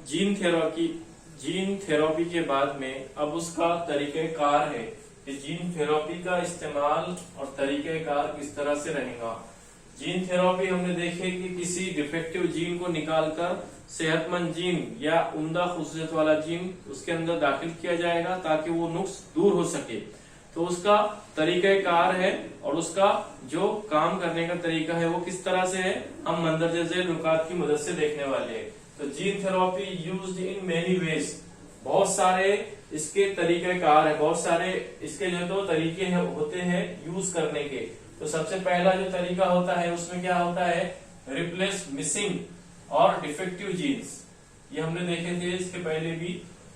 Gene therapy के बाद में अब उसका तरीक़ेकार है कि जीन थेरेपी का इस्तेमाल और तरीक़ेकार किस तरह से रहेगा। जीन थेरेपी हमने देखे कि किसी डिफेक्टिव जीन को निकालकर सेहतमंद जीन या उम्दा खुसूसियत वाला जीन उसके अंदर दाखिल किया जाएगा ताकि वो नुक्स दूर हो सके। तो उसका तरीक़ेकार है और उसका जो काम करने का तरीका है वो किस तरह से है, हम मंदरजे झेल नुकात की मदद से देखने वाले हैं। तो gene therapy used in many ways, बहुत सारे इसके तरीक़ेकार है, बहुत सारे इसके जो तो तरीके होते हैं यूज करने के। तो सबसे पहला जो तरीका होता है उसमें क्या होता है, रिप्लेस मिसिंग और डिफेक्टिव जीन्स। ये हमने देखे थे इसके पहले भी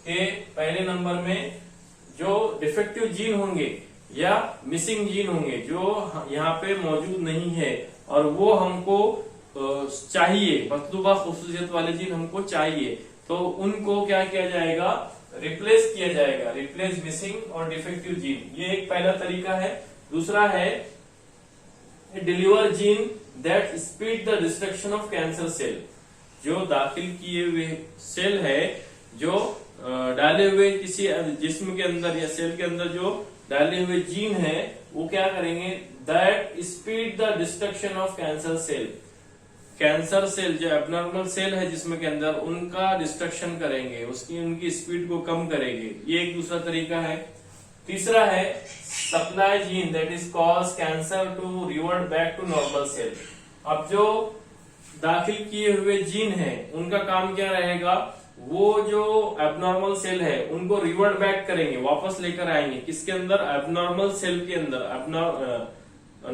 कि पहले नंबर में जो डिफेक्टिव जीन होंगे या मिसिंग जीन होंगे जो यहाँ पे मौजूद नहीं है और वो हमको चाहिए, मतलूबा खुसूसियत वाले जीन हमको चाहिए, तो उनको क्या किया जाएगा, रिप्लेस किया जाएगा। रिप्लेस मिसिंग और डिफेक्टिव जीन, ये एक पहला तरीका है। दूसरा है deliver gene that speed the destruction of cancer cell. जो दाखिल किए हुए सेल है, जो डाले हुए किसी जिस्म के अंदर या सेल के अंदर जो डाले हुए जीन है, वो क्या करेंगे, that speed the destruction of cancer cell. Cancer cell जो एबनॉर्मल सेल है जिस्म के अंदर, उनका डिस्ट्रक्शन करेंगे, उनकी स्पीड को कम करेंगे। ये एक दूसरा तरीका है। तीसरा है supply gene that is cause cancer to revert back to normal cell. अब जो दाखिल किए हुए जीन है उनका काम क्या रहेगा, वो जो एबनॉर्मल सेल है उनको रिवर्ट बैक करेंगे, वापस लेकर आएंगे किसके अंदर, एबनॉर्मल सेल के अंदर,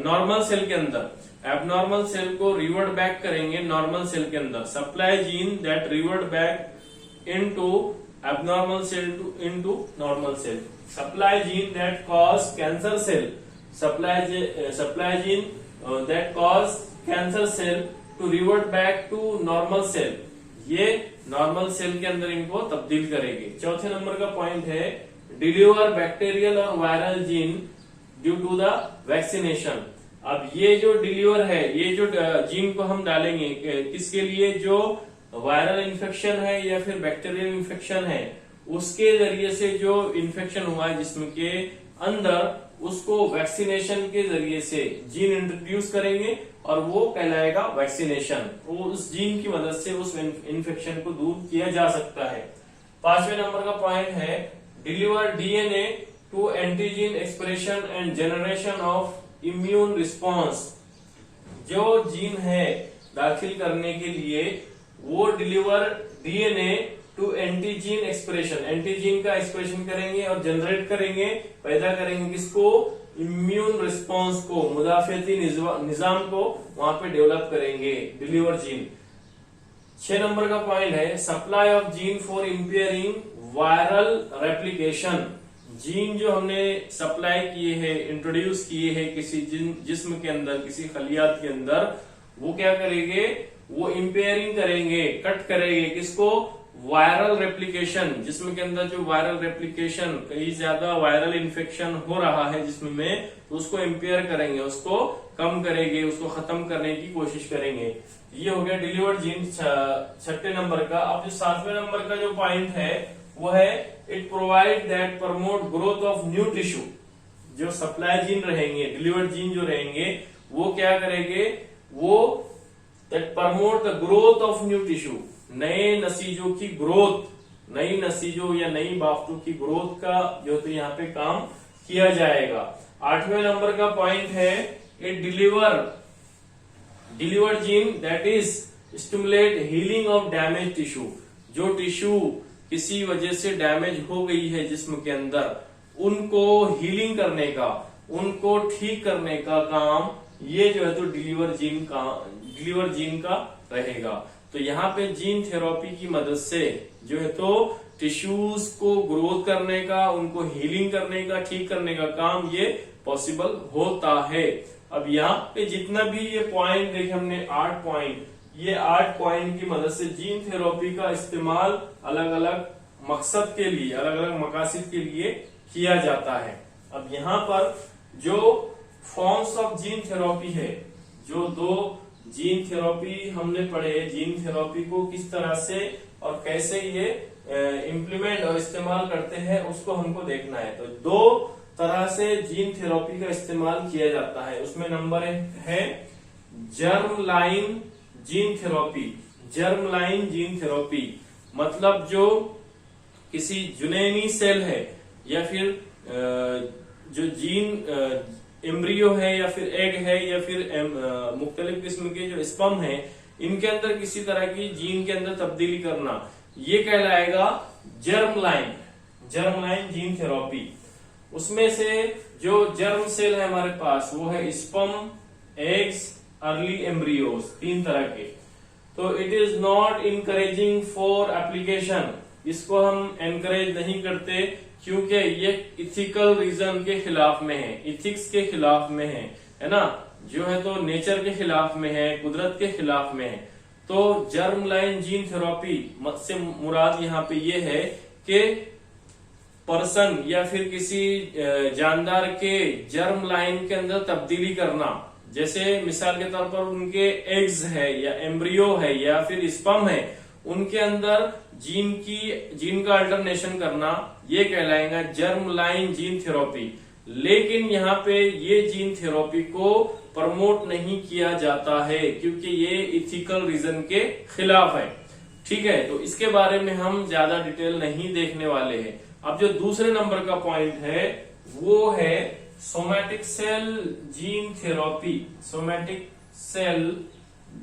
नॉर्मल सेल के अंदर। एबनॉर्मल सेल को रिवर्ट बैक करेंगे नॉर्मल सेल के अंदर। Supply gene that revert back into abnormal cell into normal cell. Supply gene that cause cancer cell, supply gene that cause cancer cell to revert back to normal cell. ये normal cell के अंदर इनको तब्दील करेंगे। चौथे number का point है deliver bacterial और viral gene due to the vaccination. अब ये जो डिलीवर है, ये जो जीन को हम डालेंगे किसके लिए, जो वायरल इन्फेक्शन है या फिर बैक्टीरियल इन्फेक्शन है, उसके जरिए से जो इन्फेक्शन हुआ है जिस्म के अंदर, उसको वैक्सीनेशन के जरिए से जीन इंट्रोड्यूस करेंगे और वो कहलाएगा वैक्सीनेशन। वो उस जीन की मदद से उस इन्फेक्शन को दूर किया जा सकता है। पांचवें नंबर का पॉइंट है deliver DNA to antigen expression and generation of immune response. जो जीन है दाखिल करने के लिए वो deliver DNA to antigen expression, antigen का एक्सप्रेशन करेंगे और जनरेट करेंगे, पैदा करेंगे किसको, इम्यून रिस्पॉन्स को, मुदाफियती निजाम को वहां पे डेवलप करेंगे डिलीवर जीन। 6 नंबर का पॉइंट है supply of gene for impairing viral replication. Gene जो हमने सप्लाई किए हैं, इंट्रोड्यूस किए हैं किसी जिस्म के अंदर, किसी खलियात के अंदर, वो क्या करेंगे, वो इंपेयरिंग करेंगे, कट करेंगे किसको, वायरल रेप्लिकेशन। जिस्म के अंदर जो वायरल रेप्लिकेशन, कहीं ज्यादा वायरल इन्फेक्शन हो रहा है जिस्म में, तो उसको इंपेयर करेंगे, उसको कम करेंगे, उसको खत्म करने की कोशिश करेंगे। ये हो गया डिलीवर्ड जीन 6 नंबर का। अब जो 7वें नंबर का जो पॉइंट है वो है it provide that promote growth of new tissue. जो सप्लाई जीन रहेंगे, डिलीवर्ड जीन जो रहेंगे, वो क्या करेंगे, वो that promote the growth of new tissue, नए नसीजों की ग्रोथ, नई नसीजों या नई बाफ्तों की ग्रोथ का जो तो यहाँ पे काम किया जाएगा। 8वें नंबर का पॉइंट है it delivered gene that is stimulate healing of damage tissue. जो टिश्यू किसी वजह से डैमेज हो गई है जिस्म के अंदर, उनको हीलिंग करने का, उनको ठीक करने का काम ये जो है तो डिलीवर जीन का रहेगा। तो यहाँ पे जीन थेरेपी की मदद से जो है तो टिश्यूज को ग्रोथ करने का, उनको हीलिंग करने का, ठीक करने का काम ये पॉसिबल होता है। अब यहाँ पे जितना भी ये पॉइंट देखे हमने 8 पॉइंट, ये 8 पॉइंट की मदद से जीन थेरेपी का इस्तेमाल अलग अलग मकसद के लिए, अलग अलग मकासद के लिए किया जाता है। अब यहाँ पर जो फॉर्म्स ऑफ जीन थेरेपी है, जो 2 जीन थेरेपी हमने पढ़े, जीन थेरेपी को किस तरह से और कैसे ये इम्प्लीमेंट और इस्तेमाल करते हैं उसको हमको देखना है। तो दो तरह से जीन थेरेपी का इस्तेमाल किया जाता है। उसमें नंबर है germ line gene therapy. Germ line gene therapy मतलब जो किसी जुनैनी सेल है या फिर जो जीन एम्ब्रियो है या फिर एग है या फिर मुख्तलिफ किस्म के जो स्पर्म है, इनके अंदर किसी तरह की जीन के अंदर तब्दीली करना, ये कहलाएगा जर्म लाइन जीन थेरेपी। उसमें से जो जर्म सेल है हमारे पास वो है स्पर्म, एग्स, अर्ली एम्ब्रियोज, 3 तरह के। तो it is not encouraging for application, इसको हम एनकरेज नहीं करते क्योंकि ये इथिकल रीजन के खिलाफ में है, इथिक्स के खिलाफ में है ना, जो है तो नेचर के खिलाफ में है, कुदरत के खिलाफ में है। तो जर्म लाइन जीन थेरेपी से मुराद यहाँ पे ये है कि पर्सन या फिर किसी जानदार के जर्म लाइन के अंदर तब्दीली करना, जैसे मिसाल के तौर पर उनके एग्स है या एम्ब्रियो है या फिर स्पर्म है, उनके अंदर जीन का अल्टरनेशन करना, ये कहलाएगा जर्म लाइन जीन थेरेपी। लेकिन यहाँ पे ये जीन थेरेपी को प्रमोट नहीं किया जाता है क्योंकि ये इथिकल रीजन के खिलाफ है। ठीक है, तो इसके बारे में हम ज्यादा डिटेल नहीं देखने वाले हैं। अब जो दूसरे नंबर का पॉइंट है वो है somatic cell gene therapy. Somatic cell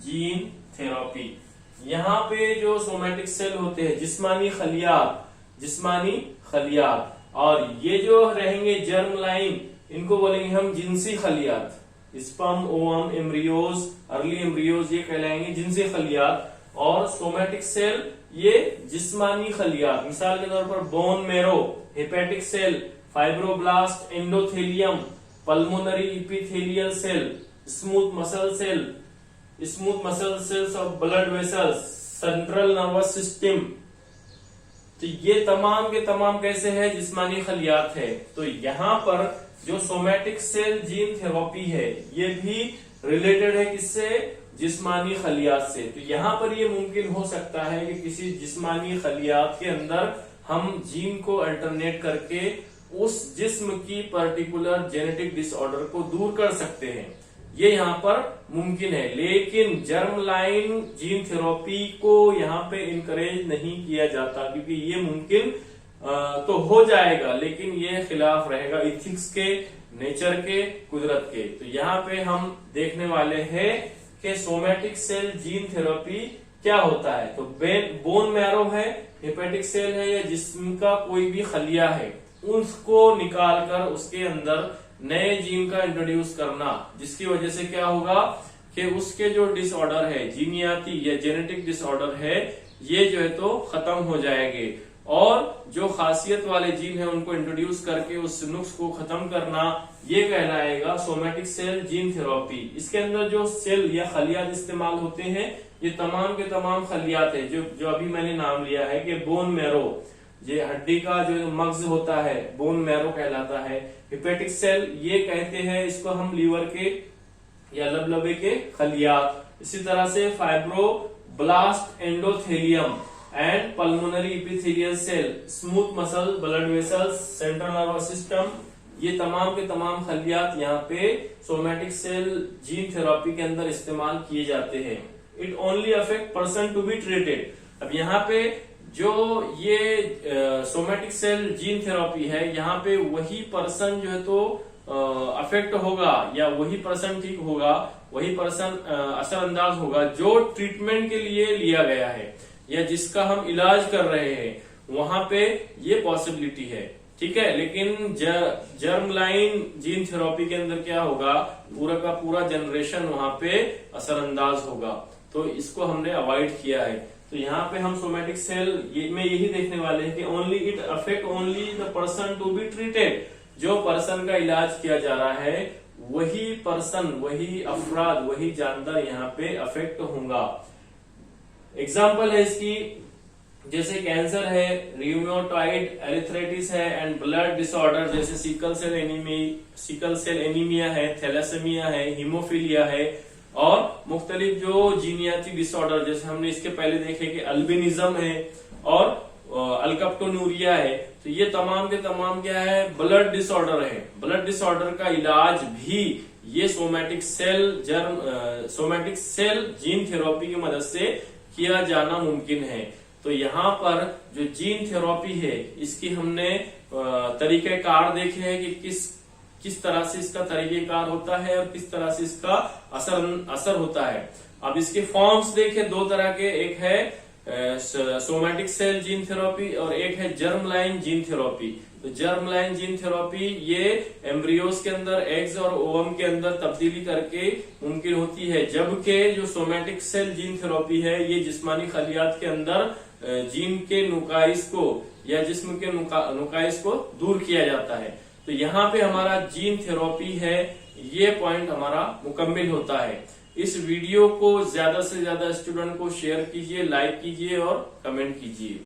gene therapy, यहाँ पे जो सोमैटिक सेल होते हैं, जिस्मानी खलियात, और ये जो रहेंगे जर्म लाइन, इनको बोलेंगे हम जिनसी खलियात। Sperm, ovum, embryos, early embryos, ये कहलाएंगे जिनसी खलियात। और सोमैटिक सेल ये जिस्मानी खलियात, मिसाल के तौर पर bone marrow, hepatic cell, fibroblast, endothelium, pulmonary epithelial cell, smooth muscle cells of blood vessels, central nervous system. तो ये तमाम के तमाम कैसे है, जिस्मानी खलियात है। तो यहाँ पर जो सोमैटिक सेल जीन थेरेपी है ये भी रिलेटेड है किससे, जिस्मानी खलियात से। तो यहाँ पर ये मुमकिन हो सकता है कि किसी जिस्मानी खलियात के अंदर हम जीन को अल्टरनेट करके उस जिस्म की पर्टिकुलर जेनेटिक डिसऑर्डर को दूर कर सकते हैं, ये यहाँ पर मुमकिन है। लेकिन जर्म लाइन जीन थेरेपी को यहाँ पे इनकरेज नहीं किया जाता क्योंकि ये मुमकिन तो हो जाएगा लेकिन ये खिलाफ रहेगा इथिक्स के, नेचर के, कुदरत के। तो यहाँ पे हम देखने वाले हैं कि सोमैटिक सेल जीन थेरेपी क्या होता है। तो बोन मैरो है, हेपेटिक सेल है या जिस्म का कोई भी खलिया है, उसको निकालकर उसके अंदर नए जीन का इंट्रोड्यूस करना, जिसकी वजह से क्या होगा कि उसके जो डिसऑर्डर है, जीनियाती या जेनेटिक डिसऑर्डर है, ये जो है तो खत्म हो जाएंगे। और जो खासियत वाले जीन है उनको इंट्रोड्यूस करके उस नुक्स को खत्म करना, ये कहलाएगा सोमैटिक सेल जीन थेरेपी। इसके अंदर जो सेल या खलियात इस्तेमाल होते हैं ये तमाम के तमाम खलियात है जो अभी मैंने नाम लिया है कि बोन मैरो, ये हड्डी का जो मग्ज होता है बोन मैरो कहलाता है। हेपेटिक सेल ये कहते हैं इसको हम लीवर के या लबलबे के खलियात। इसी तरह से fibroblast, endothelium and pulmonary epithelial cell, smooth muscle, blood vessels, central nervous system, ये तमाम के तमाम खलियात यहाँ पे सोमैटिक सेल जीन थेरेपी के अंदर इस्तेमाल किए जाते हैं। It only affect person to be treated. अब यहाँ पे जो ये सोमैटिक सेल जीन थेरेपी है, यहाँ पे वही पर्सन जो है तो अफेक्ट होगा या वही पर्सन ठीक होगा, वही पर्सन असरअंदाज होगा जो ट्रीटमेंट के लिए लिया गया है या जिसका हम इलाज कर रहे हैं, वहां पे ये पॉसिबिलिटी है। ठीक है, लेकिन जर्म लाइन जीन थेरेपी के अंदर क्या होगा, पूरा का पूरा जनरेशन वहां पे असरअंदाज होगा, तो इसको हमने अवॉइड किया है। तो यहाँ पे हम सोमैटिक सेल में यही देखने वाले हैं कि only it affect only the person to be treated. जो पर्सन का इलाज किया जा रहा है वही पर्सन, वही अफराद, वही जानदार यहाँ पे अफेक्ट होगा। एग्जाम्पल है इसकी, जैसे कैंसर है, रियूमेटॉइड एरिथ्राइटिस है एंड ब्लड डिसऑर्डर जैसे सिकल सेल एनीमिया है, थैलेसेमिया है, हीमोफीलिया है, और मुख्तलिफ जो जीनियाती डिसऑर्डर, जैसे हमने इसके पहले देखे कि अल्बिनिज्म है और अल्कप्टोनूरिया है, तो ये तमाम के तमाम क्या है, ब्लड डिसऑर्डर है। ब्लड डिसऑर्डर का इलाज भी ये सोमैटिक सेल जीन थेरेपी की मदद से किया जाना मुमकिन है। तो यहाँ पर जो जीन थेरेपी है इसकी हमने तरीकेकार देखे हैं कि किस तरह से इसका तरीकेकार होता है और किस तरह से इसका असर होता है। अब इसके फॉर्म्स देखें, दो तरह के, एक है सोमैटिक सेल जीन थेरेपी और एक है जर्म लाइन जीन थेरेपी। तो जर्म लाइन जीन थेरेपी ये एम्ब्रियोज के अंदर, एग्स और ओवम के अंदर तब्दीली करके मुमकिन होती है, जबकि जो सोमैटिक सेल जीन थेरेपी है ये जिस्मानी खलियात के अंदर जीन के नुकाइस को या जिस्म के नुकाइस को दूर किया जाता है। तो यहाँ पे हमारा जीन थेरेपी है, ये पॉइंट हमारा मुकम्मिल होता है। इस वीडियो को ज्यादा से ज्यादा स्टूडेंट को शेयर कीजिए, लाइक कीजिए और कमेंट कीजिए।